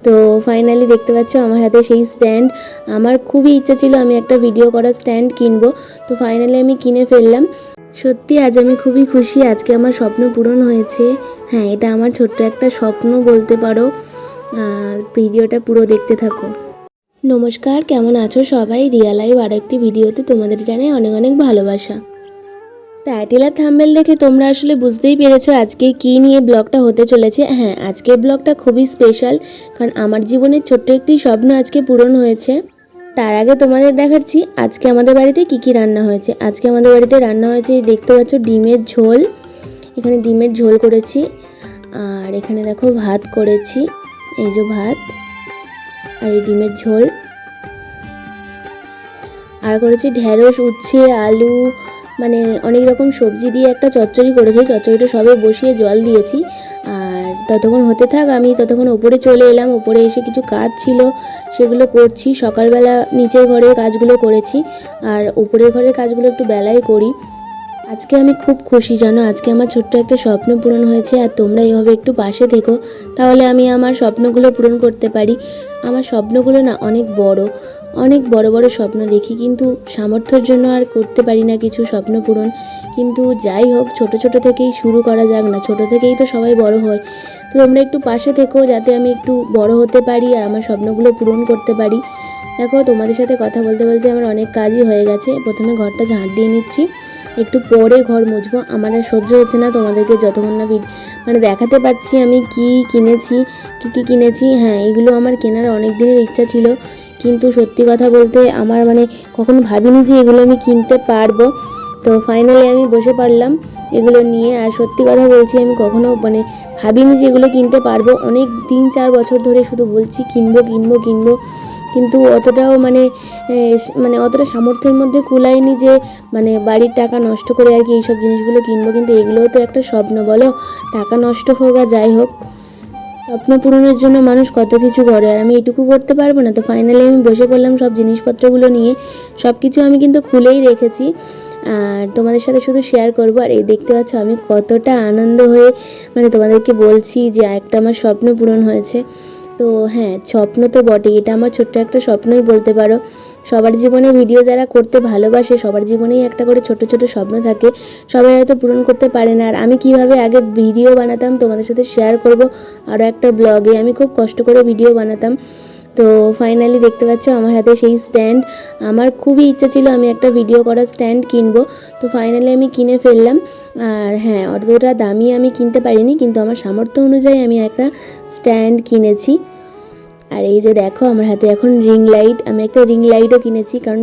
তো ফাইনালি দেখতে পাচ্ছ আমার হাতে সেই স্ট্যান্ড। আমার খুবই ইচ্ছা ছিল আমি একটা ভিডিও করার স্ট্যান্ড কিনবো। তো ফাইনালি আমি কিনে ফেললাম। সত্যি আজ আমি খুবই খুশি, আজকে আমার স্বপ্ন পূরণ হয়েছে। হ্যাঁ, এটা আমার ছোট্ট একটা স্বপ্ন বলতে পারো। ভিডিওটা পুরো দেখতে থাকো। নমস্কার, কেমন আছো সবাই? রিয়া লাইভ আরও একটি ভিডিওতে তোমাদের জানাই অনেক অনেক ভালোবাসা। টাইটেল আর থাম্বনেল দেখে তোমরা আসলে বুঝতেই পেরেছো আজকে কী নিয়ে ব্লগটা হতে চলেছে। হ্যাঁ, আজকের ব্লগটা খুবই স্পেশাল, কারণ আমার জীবনের ছোট্ট একটি স্বপ্ন আজকে পূরণ হয়েছে। তার আগে তোমাদের দেখাচ্ছি আজকে আমাদের বাড়িতে কি কি রান্না হয়েছে। আজকে আমাদের বাড়িতে রান্না হয়েছে, দেখতে পাচ্ছ, ডিমের ঝোল। এখানে ডিমের ঝোল করেছি, আর এখানে দেখো ভাত করেছি, এই যে ভাত আর এই ডিমের ঝোল। আর করেছি ঢেঁড়স, উচ্ছে, আলু, মানে অনেক রকম সবজি দিয়ে একটা চচ্চড়ি করেছি। চচ্চড়িটা সবে বসিয়ে জল দিয়েছি। আর ততক্ষণ হতে থাক, আমি ততক্ষণ ওপরে চলে এলাম। ওপরে এসে কিছু কাজ ছিল সেগুলো করছি। সকালবেলা নিচের ঘরের কাজগুলো করেছি, আর উপরের ঘরের কাজগুলো একটু বেলায় করি। আজকে আমি খুব খুশি জানো, আজকে আমার ছোট্ট একটা স্বপ্ন পূরণ হয়েছে। আর তোমরা এইভাবে একটু পাশে থেকো, তাহলে আমি আমার স্বপ্নগুলো পূরণ করতে পারি। আমার স্বপ্নগুলো না অনেক বড়, অনেক বড় বড় স্বপ্ন দেখি, কিন্তু সামর্থ্যের জন্য আর করতে পারি না কিছু স্বপ্ন পূরণ। কিন্তু যাই হোক, ছোট ছোট থেকেই শুরু করা যাক না, ছোট থেকেই তো সবাই বড় হয়। তো তোমরা একটু পাশে থেকো যাতে আমি একটু বড় হতে পারি আর আমার স্বপ্নগুলো পূরণ করতে পারি। দেখো, তোমাদের সাথে কথা বলতে বলতে আমার অনেক কাজই হয়ে গেছে। প্রথমে ঘরটা ঝাঁট দিয়ে নিচ্ছি, একটু পরে ঘর মুছবো। আমার আর সহ্য হচ্ছে না তোমাদেরকে যতক্ষণ না মানে দেখাতে পাচ্ছি আমি কি কিনেছি, কি কিনেছি। হ্যাঁ, এগুলো আমার কেনার অনেক দিনের ইচ্ছা ছিল, কিন্তু সত্যি কথা বলতে আমার মানে কখনো ভাবিনি যে এগুলো আমি কিনতে পারবো। তো ফাইনালি আমি বসে পড়লাম এগুলো নিয়ে। আর সত্যি কথা বলছি, আমি কখনো মানে ভাবিনি যে এগুলো কিনতে পারবো। অনেক 3-4 বছর ধরে শুধু বলছি কিনবো কিনবো কিনবো, কিন্তু অতটাও মানে অতটা সামর্থ্যের মধ্যে কুলায়নি যে মানে বাড়ির টাকা নষ্ট করে আর কি এইসব জিনিসগুলো কিনবো। কিন্তু এগুলোও তো একটা স্বপ্ন, বলো? টাকা নষ্ট হোক আর যাই হোক, স্বপ্ন পূরণের জন্য মানুষ কত কিছু করে, আর আমি এটুকু করতে পারবো না? তো ফাইনালি আমি বসে পড়লাম সব জিনিসপত্রগুলো নিয়ে। সব কিছু আমি কিন্তু খুলেই রেখেছি, আর তোমাদের সাথে শুধু শেয়ার করব। আর এই দেখতে পাচ্ছ আমি কতটা আনন্দ হয়ে মানে তোমাদেরকে বলছি যে একটা আমার স্বপ্ন পূরণ হয়েছে। তো হ্যাঁ, স্বপ্ন তো বটেই, এটা আমার ছোট্ট একটা স্বপ্নই বলতে পারো। সবার জীবনে ভিডিও যারা করতে ভালোবাসে, সবার জীবনেই একটা করে ছোট ছোট স্বপ্ন থাকে, সবাই হয়তো পূরণ করতে পারে না। আর আমি কিভাবে আগে ভিডিও বানাতাম তোমাদের সাথে শেয়ার করব আরও একটা ব্লগে। আমি খুব কষ্ট করে ভিডিও বানাতাম। তো ফাইনালি দেখতে পাচ্ছ আমার হাতে সেই স্ট্যান্ড। আমার খুবই ইচ্ছা ছিল আমি একটা ভিডিও করার স্ট্যান্ড কিনবো। তো ফাইনালি আমি কিনে ফেললাম। আর হ্যাঁ, অতটা দামি আমি কিনতে পারিনি, কিন্তু আমার সামর্থ্য অনুযায়ী আমি একটা স্ট্যান্ড কিনেছি। আর এই যে দেখো আমার হাতে এখন রিং লাইট, আমি একটা রিং লাইটও কিনেছি, কারণ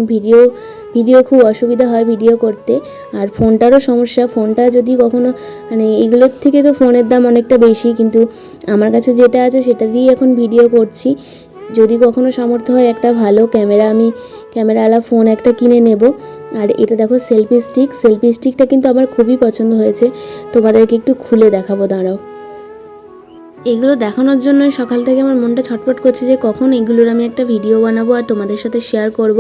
ভিডিও খুব অসুবিধা হয় ভিডিও করতে। আর ফোনটারও সমস্যা, ফোনটা যদি কখনো মানে এগুলোর থেকে তো ফোনের দাম অনেকটা বেশি, কিন্তু আমার কাছে যেটা আছে সেটা দিয়েই এখন ভিডিও করছি। যদি কখনো সামর্থ্য হয় একটা ভালো আমি ক্যামেরাওয়ালা ফোন একটা কিনে নেব। আর এটা দেখো সেলফি স্টিকটা কিন্তু আমার খুবই পছন্দ হয়েছে, তোমাদেরকে একটু খুলে দেখাবো, দাঁড়াও। এগুলো দেখানোর জন্যই সকাল থেকে আমার মনটা ছটফট করছে যে কখন এগুলোর আমি একটা ভিডিও বানাবো আর তোমাদের সাথে শেয়ার করব।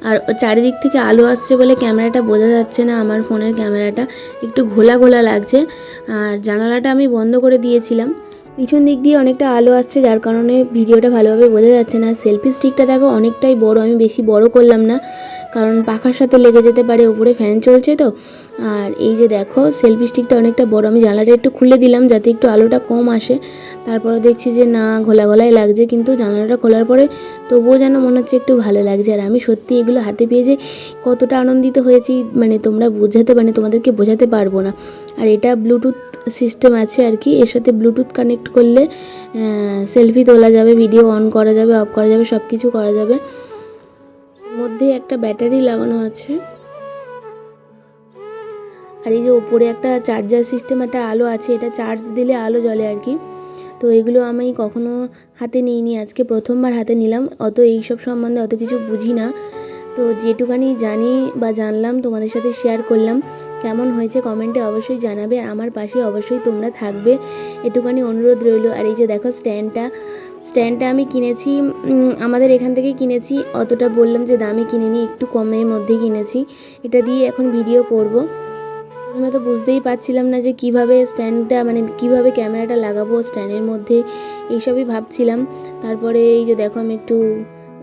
আর চারিদিক থেকে আলো আসছে বলে ক্যামেরাটা বোঝা যাচ্ছে না, আমার ফোনের ক্যামেরাটা একটু ঘোলা ঘোলা লাগছে। আর জানালাটা আমি বন্ধ করে দিয়েছিলাম, পিছন দিক দিয়ে অনেকটা আলো আসছে যার কারণে ভিডিওটা ভালোভাবে বোঝা যাচ্ছে না। সেলফি স্টিকটা দেখো অনেকটাই বড়, আমি বেশি বড় করলাম না, কারণ পাখার সাথে লেগে যেতে পারে, উপরে ফ্যান চলছে তো। আর এই যে দেখো সেলফি স্টিকটা অনেকটা বড়, আমি জানলাটা একটু খুলে দিলাম যাতে একটু আলোটা কম আসে। তারপরে দেখছি যে না, ঘোলা ঘোলাই লাগছে, কিন্তু জানলাটা খোলার পরে তবুও যেন মনে হচ্ছে একটু ভালো লাগছে। আর আমি সত্যি এগুলো হাতে পেয়ে যে কতটা আনন্দিত হয়েছি মানে তোমরা তোমাদেরকে বোঝাতে পারবো না। আর এটা ব্লুটুথ সিস্টেম আছে আর কি, এর সাথে ব্লুটুথ কানেক্ট করলে সেলফি তোলা যাবে, ভিডিও অন করা যাবে, অফ করা যাবে, সব কিছু করা যাবে। মধ্যে একটা ব্যাটারি লাগানো আছে, আর এই যে ওপরে একটা চার্জার সিস্টেম একটা আলো আছে, এটা চার্জ দিলে আলো জ্বলে আর কি। তো এগুলো আমি কখনো হাতে নিইনি, আজকে প্রথমবার হাতে নিলাম। এইসব সম্বন্ধে অত কিছু বুঝি না, তো যেটুকানি জানি বা জানলাম তোমাদের সাথে শেয়ার করলাম। কেমন হয়েছে কমেন্টে অবশ্যই জানাবে, আর আমার পাশে অবশ্যই তোমরা থাকবে, এটুকানি অনুরোধ রইল। আর এই যে দেখো স্ট্যান্ডটা আমি কিনেছি আমাদের এখান থেকে কিনেছি, অতটা বললাম যে দামে কিনিনি, একটু কমের মধ্যে কিনেছি। এটা দিয়ে এখন ভিডিও করব। আমি তো বুঝতেই পারছিলাম না যে কিভাবে স্ট্যান্ডটা মানে কিভাবে ক্যামেরাটা লাগাবো স্ট্যান্ডের মধ্যে, এইসবই ভাবছিলাম। তারপরে এই যে দেখো আমি একটু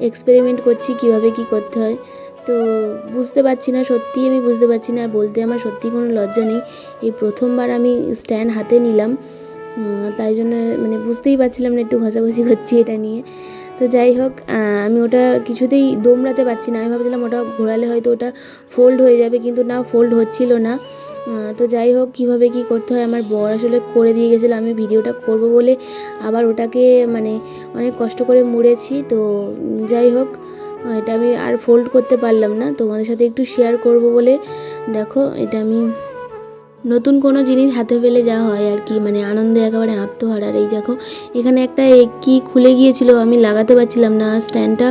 এক্সপেরিমেন্ট করছি কিভাবে কি করতে হয়। তো বুঝতে পারছি না, সত্যিই আমি বুঝতে পারছি না, আর বলতে আমার সত্যিই কোনো লজ্জা নেই। এই প্রথমবার আমি স্ট্যান্ড হাতে নিলাম, তাই জন্য মানে বুঝতেই পারছিলাম না, একটু ঘষাঘষি করছি এটা নিয়ে। তো যাই হোক, আমি ওটা কিছুতেই দোমড়াতে পারছি না। আমি ভাবছিলাম ওটা ঘোরালে হয়তো ওটা ফোল্ড হয়ে যাবে, কিন্তু না, ফোল্ড হচ্ছিল না। তো যাই হোক, কীভাবে কী করতে হয় আমার বর আসলে করে দিয়ে গেছিলো। আমি ভিডিওটা করব বলে আবার ওটাকে মানে অনেক কষ্ট করে মুড়েছি। তো যাই হোক, এটা আমি আর ফোল্ড করতে পারলাম না, তোমাদের সাথে একটু শেয়ার করব বলে। দেখো, এটা আমি নতুন কোনো জিনিস হাতে পেলে যা হয় আর কি, মানে আনন্দে একেবারে আত্মহারা। আর এই দেখো, এখানে একটা কি খুলে গিয়েছিল, আমি লাগাতে পারছিলাম না। স্ট্যান্ডটা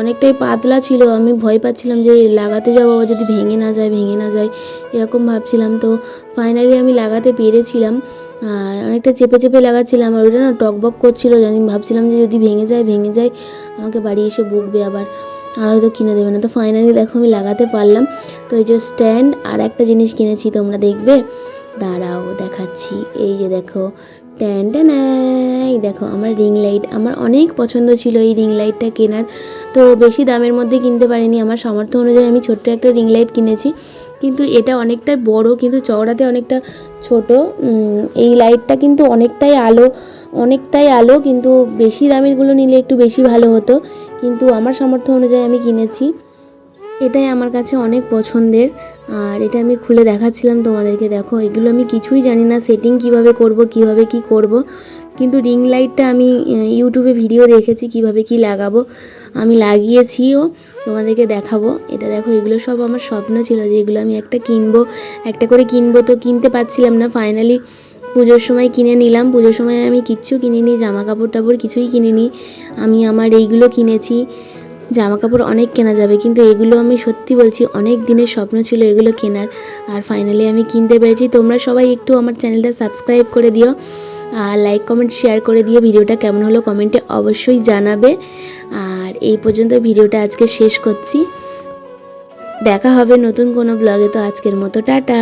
অনেকটাই পাতলা ছিল, আমি ভয় পাচ্ছিলাম যে লাগাতে যাবো যদি ভেঙে না যায় এরকম ভাবছিলাম। তো ফাইনালি আমি লাগাতে পেরেছিলাম, অনেকটা চেপে চেপে লাগাচ্ছিলাম, আর ওটা না টকবক করছিল। আমি ভাবছিলাম যে যদি ভেঙে যায় আমাকে বাড়ি এসে বকবে আবার, আর হয়তো কিনে দেবে না। তো ফাইনালি দেখো আমি লাগাতে পারলাম। তো এই যে স্ট্যান্ড, আর একটা জিনিস কিনেছি, তোমরা দেখবে, দাঁড়াও দেখাচ্ছি। এই যে দেখো, এই দেখো আমার রিং লাইট। আমার অনেক পছন্দ ছিল এই রিং লাইটটা কেনার, তো বেশি দামের মধ্যে কিনতে পারিনি। আমার সামর্থ্য অনুযায়ী আমি ছোট্ট একটা রিং লাইট কিনেছি, কিন্তু এটা অনেকটাই বড়, কিন্তু চওড়াতে অনেকটা ছোট। এই লাইটটা কিন্তু অনেকটাই আলো, কিন্তু বেশি দামেরগুলো নিলে একটু বেশি ভালো হতো, কিন্তু আমার সামর্থ্য অনুযায়ী আমি কিনেছি। এটাই আমার কাছে অনেক পছন্দের, আর এটা আমি খুলে দেখাচ্ছিলাম তোমাদেরকে। দেখো, এগুলো আমি কিছুই জানি না, সেটিং কিভাবে করব, কিভাবে কি করব, কিন্তু রিং লাইটটা আমি ইউটিউবে ভিডিও দেখেছি কিভাবে কি লাগাবো, আমি লাগিয়েছিও, তোমাদেরকে দেখাবো। এটা দেখো, এগুলো সব আমার স্বপ্ন ছিল যে এগুলো আমি একটা করে কিনবো, তো কিনতে পারছিলাম না। ফাইনালি পুজোর সময় কিনে নিলাম। পুজোর সময় আমি কিচ্ছু কিনিনি, জামা কাপড় কিছুই কিনিনি। আমি আমার এইগুলো কিনেছি। জামা কাপড় অনেক কেনা যাবে, কিন্তু এগুলো আমি সত্যি বলছি অনেক দিনের স্বপ্ন ছিল এগুলো কেনার, আর ফাইনালি আমি কিনতে পেরেছি। তোমরা সবাই একটু আমার চ্যানেলটা সাবস্ক্রাইব করে দিও, আর লাইক কমেন্ট শেয়ার করে দিও। ভিডিওটা কেমন হলো কমেন্টে অবশ্যই জানাবে। আর এই পর্যন্ত ভিডিওটা আজকে শেষ করছি, দেখা হবে নতুন কোনো ব্লগে। তো আজকের মতো টাটা।